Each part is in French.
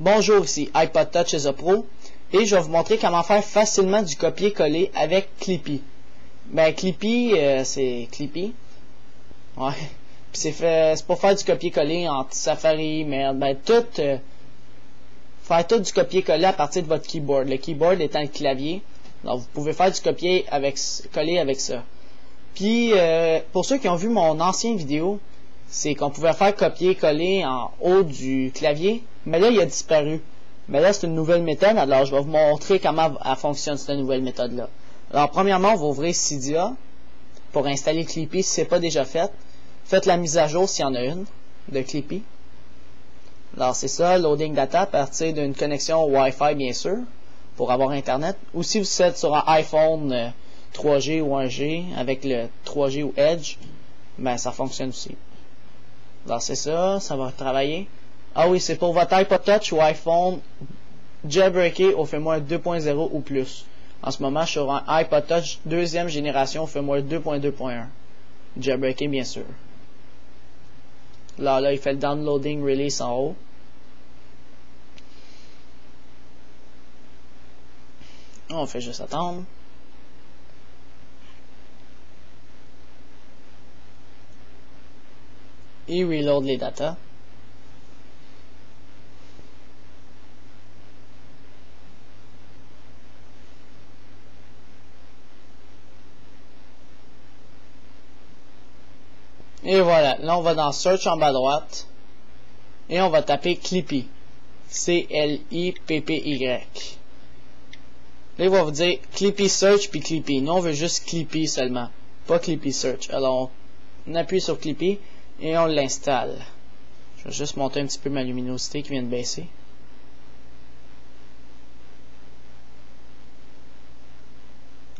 Bonjour, ici iPod Touch is a Pro et je vais vous montrer comment faire facilement du copier-coller avec Clippy. Ben Clippy, c'est Clippy. Ouais. Puis c'est pour faire du copier-coller en Safari, mais ben faire tout du copier-coller à partir de votre keyboard. Le keyboard étant le clavier. Donc vous pouvez faire du coller avec ça. Puis pour ceux qui ont vu mon ancienne vidéo, c'est qu'on pouvait faire copier-coller en haut du clavier, mais là il a disparu. Mais là c'est une nouvelle méthode, alors je vais vous montrer comment elle fonctionne cette nouvelle méthode-là. Alors premièrement, on va ouvrir Cydia pour installer Clippy si ce n'est pas déjà fait. Faites la mise à jour s'il y en a une de Clippy. Alors c'est ça, loading data à partir d'une connexion Wi-Fi bien sûr, pour avoir internet. Ou si vous êtes sur un iPhone 3G ou 1G avec le 3G ou Edge, ben ça fonctionne aussi. Alors c'est ça, ça va travailler. Ah oui, c'est pour votre iPod Touch ou iPhone jailbreaké au firmware 2.0 ou plus. En ce moment, je suis sur un iPod Touch deuxième génération au firmware 2.2.1. Jailbreaké bien sûr. Là, il fait le downloading release en haut. On fait juste attendre. Il reload les datas. Et voilà, là on va dans Search en bas à droite et on va taper Clippy. C-L-I-P-P-Y. Là il va vous dire Clippy Search puis Clippy. Nous on veut juste Clippy seulement, pas Clippy Search. Alors on appuie sur Clippy et on l'installe. Je vais juste monter un petit peu ma luminosité qui vient de baisser.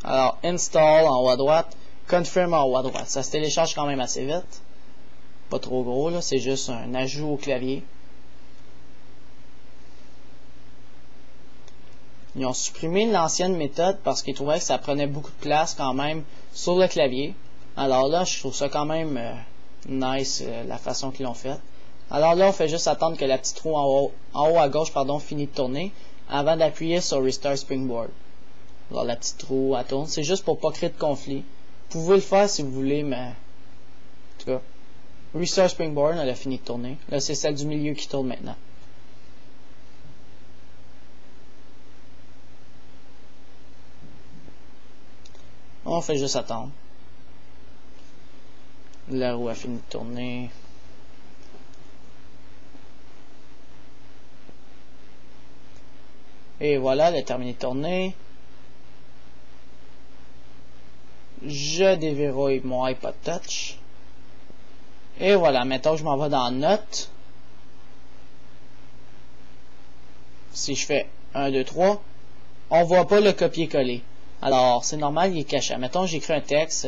Alors Install en haut à droite, Confirm en haut à droite. Ça se télécharge quand même assez vite. Pas trop gros là, c'est juste un ajout au clavier. Ils ont supprimé l'ancienne méthode parce qu'ils trouvaient que ça prenait beaucoup de place quand même sur le clavier. Alors là, je trouve ça quand même nice la façon qu'ils l'ont fait. Alors là, on fait juste attendre que la petite roue en haut à gauche finisse de tourner avant d'appuyer sur Restart Springboard. Alors la petite roue elle tourne. C'est juste pour pas créer de conflit. Vous pouvez le faire si vous voulez, mais en tout cas, Restart Springboard, elle a fini de tourner. Là, c'est celle du milieu qui tourne maintenant. On fait juste attendre. La roue a fini de tourner. Et voilà, elle a terminé de tourner. Je déverrouille mon iPod Touch. Et voilà, maintenant je m'en vais dans Notes. Si je fais 1, 2, 3, on voit pas le copier-coller. Alors, c'est normal, il est caché. Mettons, j'écris un texte.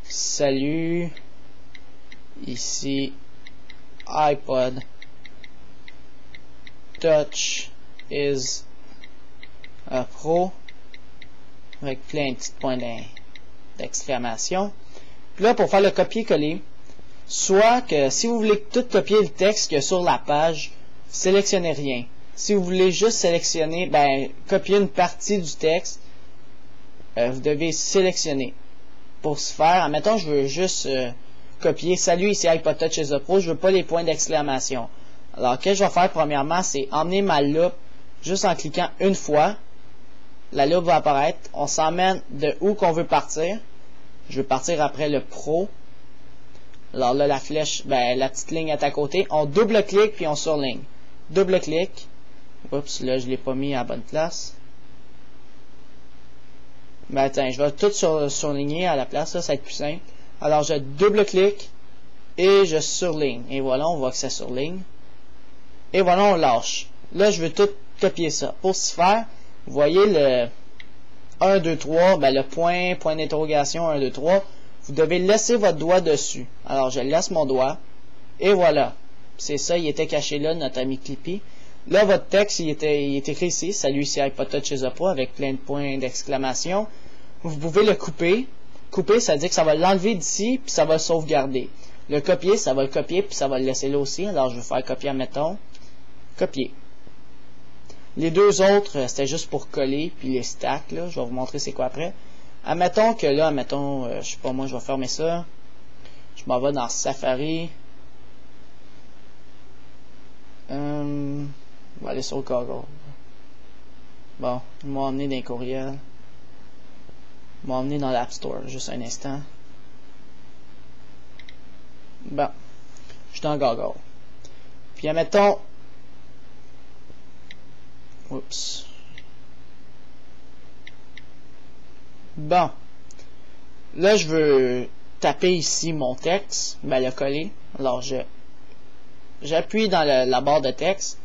Salut, ici, iPod Touch is a Pro, avec plein de petits points d'exclamation. Puis là, pour faire le copier-coller, soit que si vous voulez tout copier le texte qu'il y a sur la page, sélectionnez rien. Si vous voulez juste sélectionner, copier une partie du texte, vous devez sélectionner. Pour ce faire, admettons, je veux juste copier salut ici iPod Touch is a Pro, je veux pas les points d'exclamation. Alors, ce que je vais faire premièrement, c'est emmener ma loupe juste en cliquant une fois. La loupe va apparaître. On s'emmène de où qu'on veut partir. Je veux partir après le Pro. Alors là, la flèche, la petite ligne est à côté. On double-clique puis on surligne. Double-clique. Oups, là, je l'ai pas mis à la bonne place. Attends, je vais tout surligner à la place, là, ça va être plus simple. Alors, je double-clique et je surligne. Et voilà, on voit que ça surligne. Et voilà, on lâche. Là, je veux tout copier ça. Pour ce faire, vous voyez le 1, 2, 3, le point d'interrogation 1, 2, 3. Vous devez laisser votre doigt dessus. Alors, je laisse mon doigt. Et voilà. C'est ça, il était caché là, notre ami Clippy. Là, votre texte, il est écrit ici. Salut, ici iPod Touch is a Pro avec plein de points d'exclamation. Vous pouvez le couper. Couper, ça veut dire que ça va l'enlever d'ici, puis ça va le sauvegarder. Le copier, ça va le copier, puis ça va le laisser là aussi. Alors, je vais faire copier, admettons. Copier. Les deux autres, c'était juste pour coller, puis les stacks, là, je vais vous montrer c'est quoi après. Admettons que là, je sais pas moi, je vais fermer ça. Je m'en vais dans Safari. On va aller sur le Google. Bon, ils m'ont emmené dans les courriels. Ils m'ont emmené dans l'App Store, juste un instant. Bon, je suis dans Google. Puis admettons... Oups. Bon. Là, je veux taper ici mon texte. Ben, le coller. Alors, j'appuie dans la barre de texte.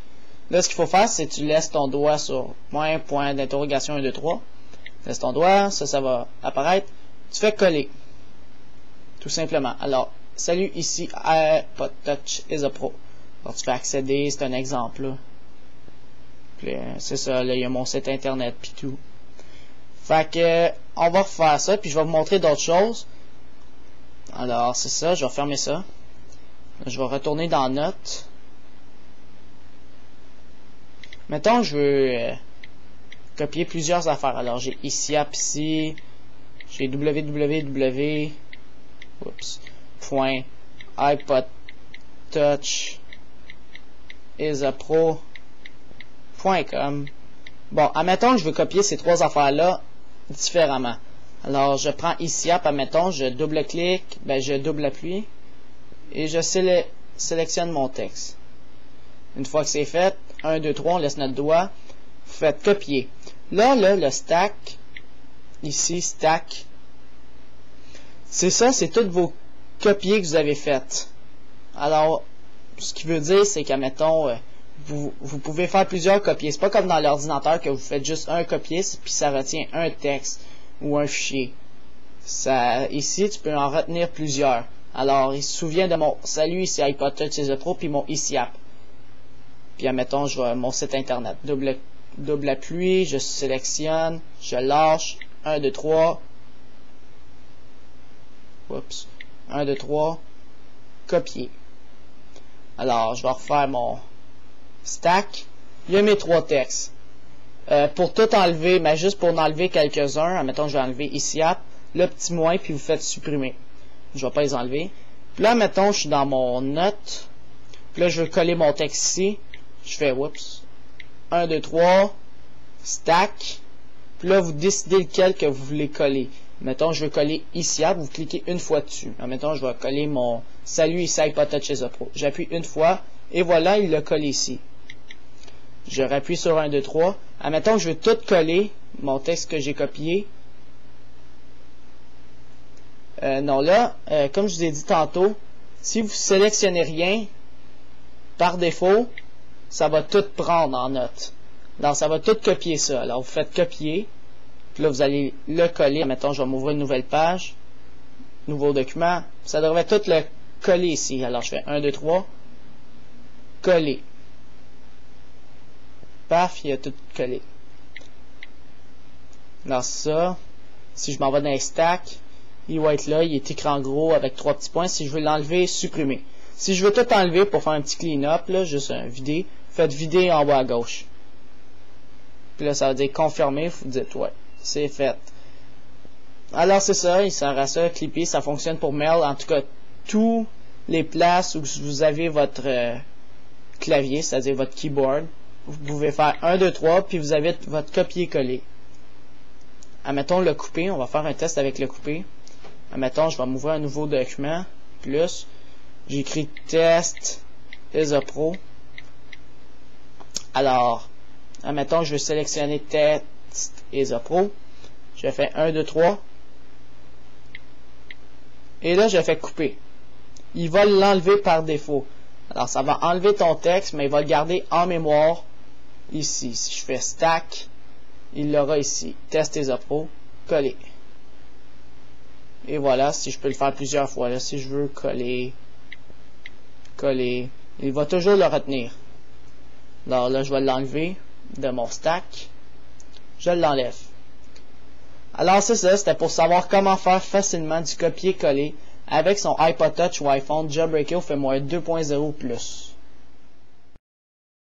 Là, ce qu'il faut faire, c'est que tu laisses ton doigt sur point d'interrogation 1, 2, 3. Laisse ton doigt, ça va apparaître. Tu fais coller. Tout simplement. Alors, salut, ici, iPod Touch is a Pro. Alors, tu fais accéder, c'est un exemple, là. C'est ça, là, il y a mon site internet, puis tout. Fait que, on va refaire ça, puis je vais vous montrer d'autres choses. Alors, c'est ça, je vais fermer ça. Je vais retourner dans Notes. Mettons, je veux copier plusieurs affaires. Alors, j'ai ici, ici, j'ai www. Point iPod Touch is a Pro.com. Bon, admettons que je veux copier ces trois affaires-là différemment. Alors, je prends ici, admettons, je double-clique, je double-appuie, et je sélectionne mon texte. Une fois que c'est fait, 1, 2, 3, on laisse notre doigt, vous faites copier. Là, le stack, ici, stack, c'est ça, c'est toutes vos copier que vous avez fait. Alors, ce qui veut dire, c'est qu'admettons, vous pouvez faire plusieurs copier. C'est pas comme dans l'ordinateur que vous faites juste un copier, puis ça retient un texte ou un fichier. Ici, tu peux en retenir plusieurs. Alors, il se souvient de mon salut, ici iPod Touch is a Pro, puis mon ici app. Puis admettons, je vais mon site internet. Double appui, je sélectionne, je lâche, 1, 2, 3. Oups. 1, 2, 3, copier. Alors, je vais refaire mon stack. Il y a mes trois textes. Pour tout enlever, mais juste pour en enlever quelques-uns, admettons, je vais enlever ici, app, le petit moins, puis vous faites supprimer. Je vais pas les enlever. Puis là, mettons, je suis dans mon note. Puis là, je veux coller mon texte ici. Je fais, oups, 1, 2, 3, stack. Puis là, vous décidez lequel que vous voulez coller. Mettons, je veux coller ici, vous cliquez une fois dessus. Mettons, je vais coller mon salut ici iPod Touch is a Pro. J'appuie une fois, et voilà, il l'a collé ici. Je rappuie sur 1, 2, 3. Admettons que je veux tout coller, mon texte que j'ai copié. Non, là, comme je vous ai dit tantôt, si vous sélectionnez rien, par défaut, ça va tout prendre en note. Donc, ça va tout copier ça. Alors, vous faites copier. Puis là, vous allez le coller. Mettons, je vais m'ouvrir une nouvelle page. Nouveau document. Ça devrait tout le coller ici. Alors, je fais 1, 2, 3. Coller. Paf, il a tout collé. Alors, ça, si je m'en vais dans les stacks, il va être là. Il est écrit en gros avec 3 petits points. Si je veux l'enlever, supprimer. Si je veux tout enlever pour faire un petit clean-up, là, juste un vider, faites vider en bas à gauche. Puis là, ça va dire confirmer. Vous dites ouais. C'est fait. Alors c'est ça, il sert à ça, Clippy, ça fonctionne pour mail, en tout cas, tous les places où vous avez votre clavier, c'est-à-dire votre keyboard, vous pouvez faire 1, 2, 3, puis vous avez votre copier-coller. Admettons le couper, on va faire un test avec le couper. Admettons, je vais m'ouvrir un nouveau document, plus, j'écris test is a Pro. Alors, admettons, je veux sélectionner test is a Pro. Je fais 1, 2, 3. Et là, je fais couper. Il va l'enlever par défaut. Alors, ça va enlever ton texte, mais il va le garder en mémoire ici. Si je fais stack, il l'aura ici. Test is a Pro. Coller. Et voilà, si je peux le faire plusieurs fois. Là, si je veux coller, il va toujours le retenir. Alors là, je vais l'enlever de mon stack. Je l'enlève. Alors c'est ça, c'était pour savoir comment faire facilement du copier-coller avec son iPod Touch ou iPhone jailbreaké au firmware 2.0+.